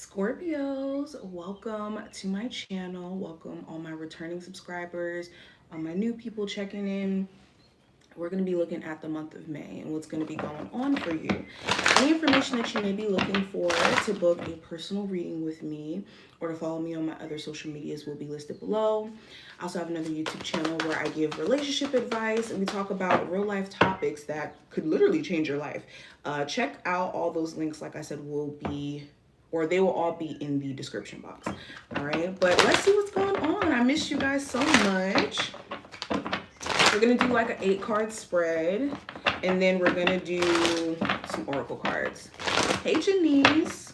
Scorpios, welcome to my channel. Welcome all my returning subscribers, all my new people checking in. We're going to be looking at the month of May and what's going to be going on for you. Any information that you may be looking for to book a personal reading with me or to follow me on my other social medias will be listed below. I also have another YouTube channel where I give relationship advice and we talk about real life topics that could literally change your life. Check out all those links, like I said, they will all be in the description box. All right, but let's see what's going on. I miss you guys so much. We're gonna do like an 8-card spread, and then we're gonna do some oracle cards. Hey, Janice.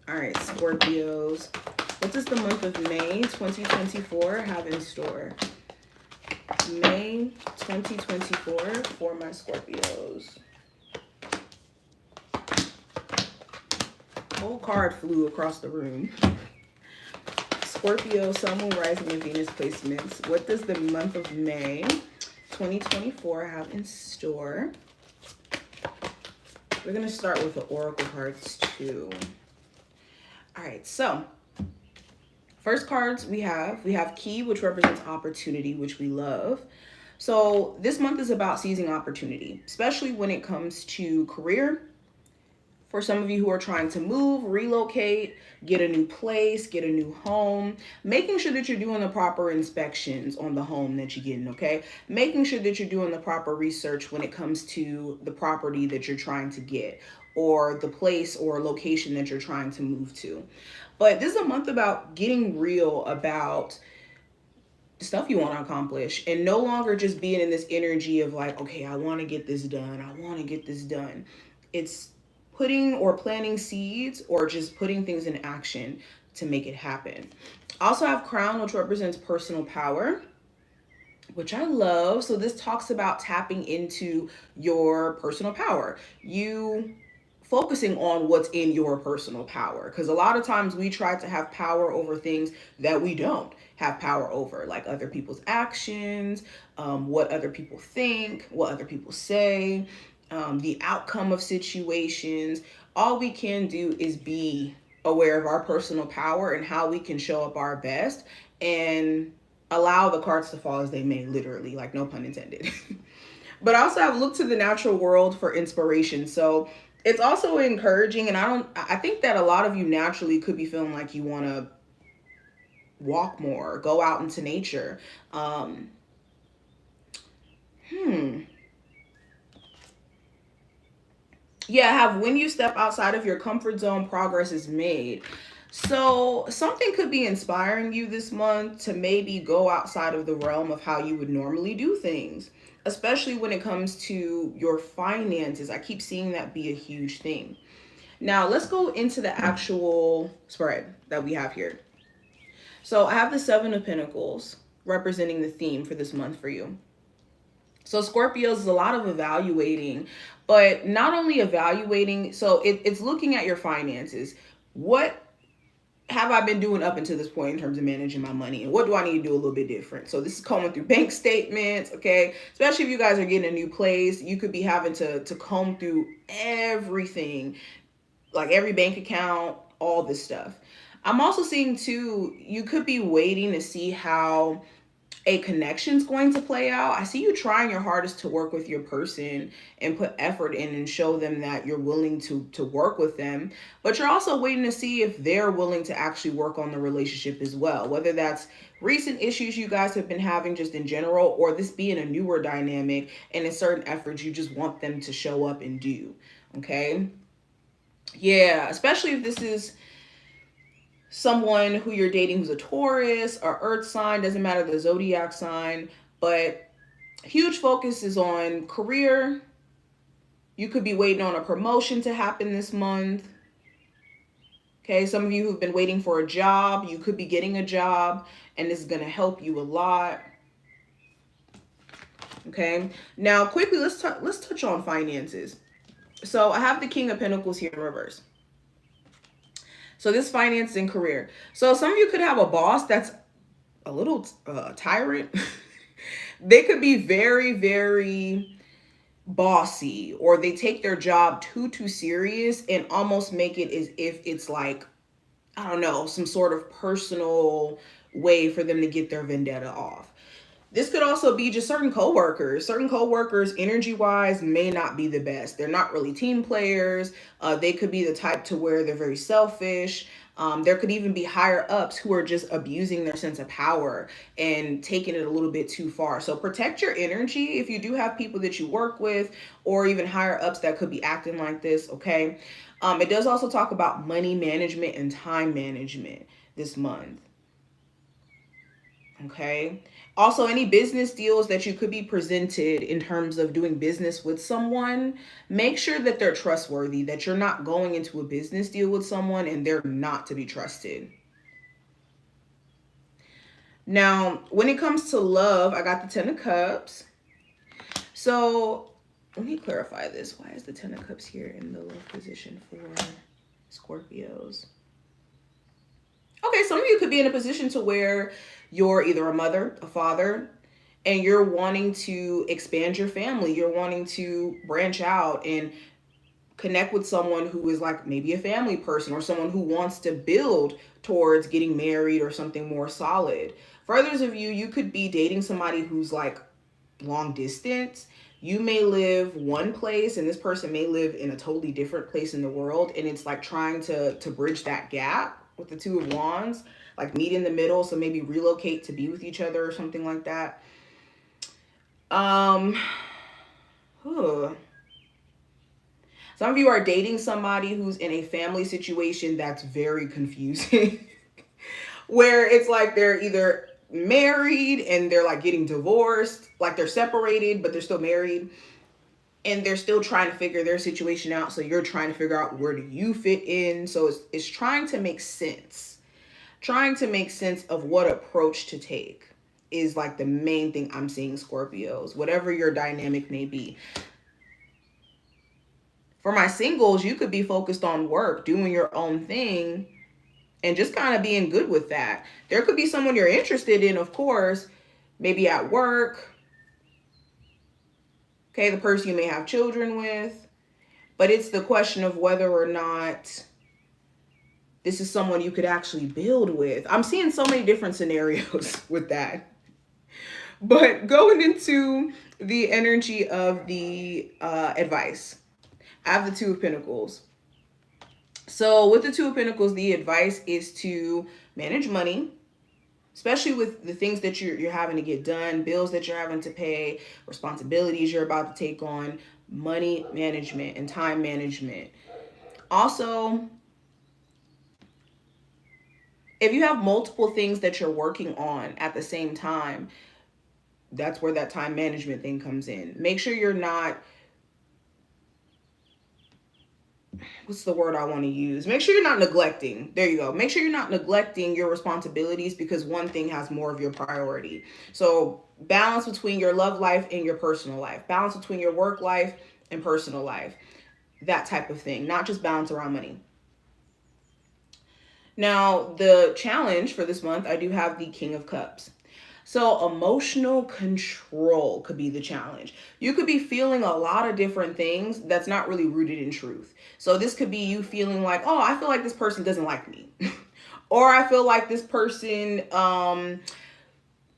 All right, Scorpios. What does the month of May 2024 have in store? May 2024 for my Scorpios. Whole card flew across the room. Scorpio, Sun, Moon, Rising, and Venus placements. What does the month of May 2024 have in store? We're going to start with the oracle cards too. All right, so first cards we have Key, which represents opportunity, which we love. So this month is about seizing opportunity, especially when it comes to career. For some of you who are trying to move, relocate, get a new place, get a new home, making sure that you're doing the proper inspections on the home that you're getting, okay? Making sure that you're doing the proper research when it comes to the property that you're trying to get or the place or location that you're trying to move to. But this is a month about getting real about stuff you want to accomplish and no longer just being in this energy of like, okay, I want to get this done. I want to get this done. It's putting or planting seeds or just putting things in action to make it happen. I also have Crown, which represents personal power, which I love. So this talks about tapping into your personal power. You focusing on what's in your personal power, because a lot of times we try to have power over things that we don't have power over, like other people's actions, what other people think, what other people say, the outcome of situations. All we can do is be aware of our personal power and how we can show up our best and allow the cards to fall as they may, literally, like no pun intended. But I also have looked to the natural world for inspiration. So it's also encouraging, and I think that a lot of you naturally could be feeling like you want to walk more, go out into nature. Yeah, I have when you step outside of your comfort zone, progress is made. So something could be inspiring you this month to maybe go outside of the realm of how you would normally do things, especially when it comes to your finances. I keep seeing that be a huge thing. Now, let's go into the actual spread that we have here. So I have the Seven of Pentacles representing the theme for this month for you. So Scorpios is a lot of evaluating, but not only evaluating, so it's looking at your finances. What have I been doing up until this point in terms of managing my money? And what do I need to do a little bit different? So this is combing through bank statements, okay? Especially if you guys are getting a new place, you could be having to comb through everything, like every bank account, all this stuff. I'm also seeing too, you could be waiting to see how a connection's going to play out. I see you trying your hardest to work with your person and put effort in and show them that you're willing to work with them, but you're also waiting to see if they're willing to actually work on the relationship as well, whether that's recent issues you guys have been having just in general, or this being a newer dynamic and in certain efforts you just want them to show up and do. Okay, yeah, especially if this is someone who you're dating who's a Taurus or Earth sign, doesn't matter the zodiac sign, but huge focus is on career. You could be waiting on a promotion to happen this month. Okay, some of you who've been waiting for a job, you could be getting a job, and this is going to help you a lot. Okay, now quickly, let's touch on finances. So I have the King of Pentacles here in reverse. So this finance and career. So some of you could have a boss that's a little tyrant. They could be very, very bossy, or they take their job too serious and almost make it as if it's like I don't know, some sort of personal way for them to get their vendetta off. This could also be just certain coworkers. Certain coworkers, energy wise, may not be the best. They're not really team players. They could be the type to where they're very selfish. There could even be higher ups who are just abusing their sense of power and taking it a little bit too far. So protect your energy if you do have people that you work with or even higher ups that could be acting like this, okay? It does also talk about money management and time management this month. Okay. Also, any business deals that you could be presented in terms of doing business with someone, make sure that they're trustworthy, that you're not going into a business deal with someone and they're not to be trusted. Now, when it comes to love, I got the Ten of Cups. So, let me clarify this. Why is the Ten of Cups here in the love position for Scorpios? Okay, some of you could be in a position to where you're either a mother, a father, and you're wanting to expand your family. You're wanting to branch out and connect with someone who is like maybe a family person or someone who wants to build towards getting married or something more solid. For others of you, you could be dating somebody who's like long distance. You may live one place and this person may live in a totally different place in the world, and it's like trying to bridge that gap with the Two of Wands, like meet in the middle, so maybe relocate to be with each other or something like that. um huh. Some of you are dating somebody who's in a family situation that's very confusing. Where it's like they're either married and they're like getting divorced, like they're separated but they're still married, and they're still trying to figure their situation out, so you're trying to figure out where do you fit in. So it's trying to make sense, trying to make sense of what approach to take is like the main thing I'm seeing, Scorpios, whatever your dynamic may be. For my singles, you could be focused on work, doing your own thing, and just kind of being good with that. There could be someone you're interested in, of course, maybe at work, okay, the person you may have children with, but it's the question of whether or not this is someone you could actually build with. I'm seeing so many different scenarios with that. But going into the energy of the advice, I have the Two of Pentacles. So with the Two of Pentacles, the advice is to manage money, especially with the things that you're having to get done, bills that you're having to pay, responsibilities you're about to take on, money management and time management. Also, if you have multiple things that you're working on at the same time, that's where that time management thing comes in. Make sure you're not, what's the word I want to use? Make sure you're not neglecting. There you go. Make sure you're not neglecting your responsibilities because one thing has more of your priority. So balance between your love life and your personal life. Balance between your work life and personal life. That type of thing. Not just balance around money. Now, the challenge for this month, I do have the King of Cups. So emotional control could be the challenge. You could be feeling a lot of different things that's not really rooted in truth. So this could be you feeling like, oh, I feel like this person doesn't like me. Or I feel like this person,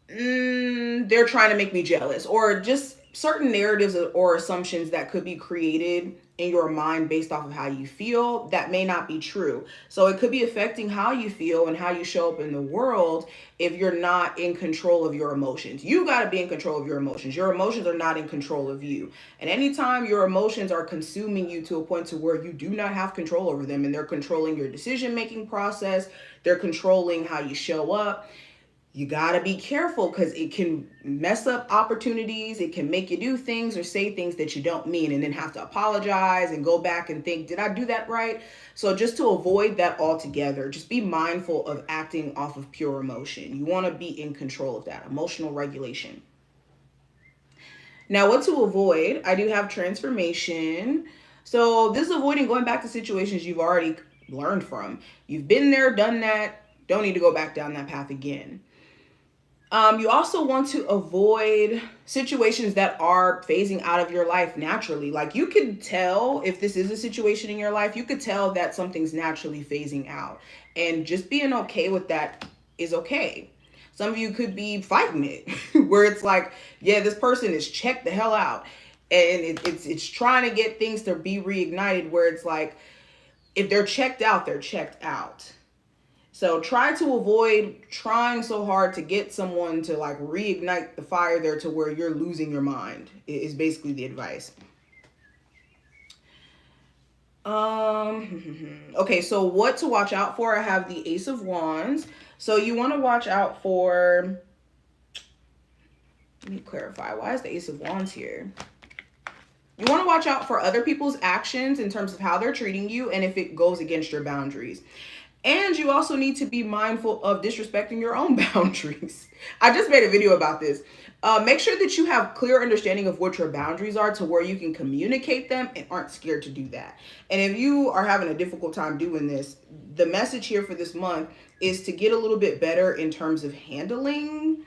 they're trying to make me jealous. Or just certain narratives or assumptions that could be created in your mind based off of how you feel that may not be true. So it could be affecting how you feel and how you show up in the world if you're not in control of your emotions. You got to be in control of your emotions. Your emotions are not in control of you. And anytime your emotions are consuming you to a point to where you do not have control over them and they're controlling your decision-making process, they're controlling how you show up, you gotta be careful because it can mess up opportunities. It can make you do things or say things that you don't mean and then have to apologize and go back and think, did I do that right? So just to avoid that altogether, just be mindful of acting off of pure emotion. You want to be in control of that, emotional regulation. Now, what to avoid? I do have transformation. So this is avoiding going back to situations you've already learned from. You've been there, done that. Don't need to go back down that path again. You also want to avoid situations that are phasing out of your life naturally. Like you could tell if this is a situation in your life, you could tell that something's naturally phasing out. And just being okay with that is okay. Some of you could be fighting it, where it's like, yeah, this person is checked the hell out. And it's trying to get things to be reignited, where it's like, if they're checked out, they're checked out. So try to avoid trying so hard to get someone to like reignite the fire there to where you're losing your mind is basically the advice. Okay, so what to watch out for? I have the Ace of Wands. So you want to watch out for, let me clarify, why is the Ace of Wands here? You want to watch out for other people's actions in terms of how they're treating you and if it goes against your boundaries. And you also need to be mindful of disrespecting your own boundaries. I just made a video about this. Make sure that you have clear understanding of what your boundaries are to where you can communicate them and aren't scared to do that. And if you are having a difficult time doing this, the message here for this month is to get a little bit better in terms of handling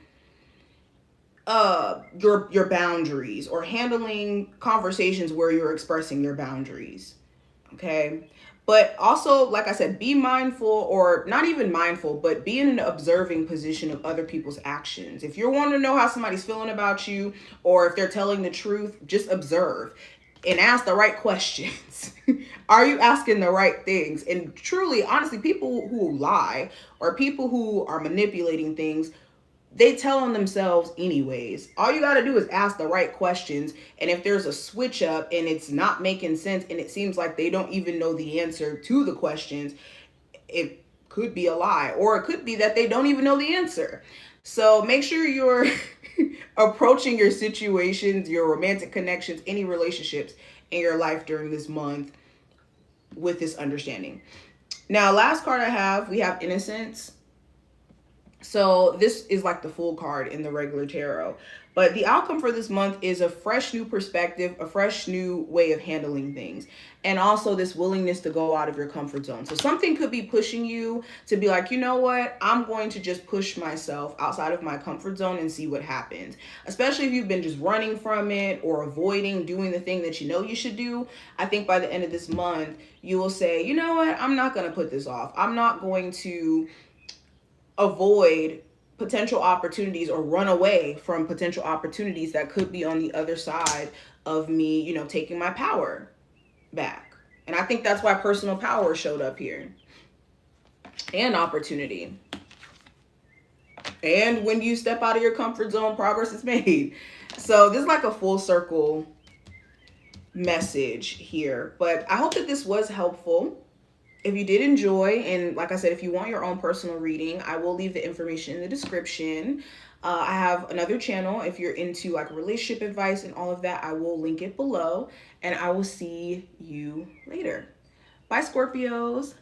your boundaries or handling conversations where you're expressing your boundaries. Okay. But also, like I said, be mindful, or not even mindful, but be in an observing position of other people's actions. If you're wanting to know how somebody's feeling about you or if they're telling the truth, just observe and ask the right questions. Are you asking the right things? And truly, honestly, people who lie or people who are manipulating things, they tell on themselves anyways. All you got to do is ask the right questions. And if there's a switch up and it's not making sense and it seems like they don't even know the answer to the questions, it could be a lie, or it could be that they don't even know the answer. So make sure you're approaching your situations, your romantic connections, any relationships in your life during this month with this understanding. Now, last card I have, we have Innocence. So this is like the full card in the regular tarot. But the outcome for this month is a fresh new perspective, a fresh new way of handling things. And also this willingness to go out of your comfort zone. So something could be pushing you to be like, you know what? I'm going to just push myself outside of my comfort zone and see what happens. Especially if you've been just running from it or avoiding doing the thing that you know you should do. I think by the end of this month, you will say, you know what? I'm not going to put this off. I'm not going to avoid potential opportunities or run away from potential opportunities that could be on the other side of me, taking my power back. And I think that's why personal power showed up here, and opportunity. And when you step out of your comfort zone, progress is made. So this is like a full circle message here. But I hope that this was helpful. If you did enjoy, and like I said, if you want your own personal reading, I will leave the information in the description. I have another channel. If you're into like relationship advice and all of that, I will link it below. And I will see you later. Bye, Scorpios.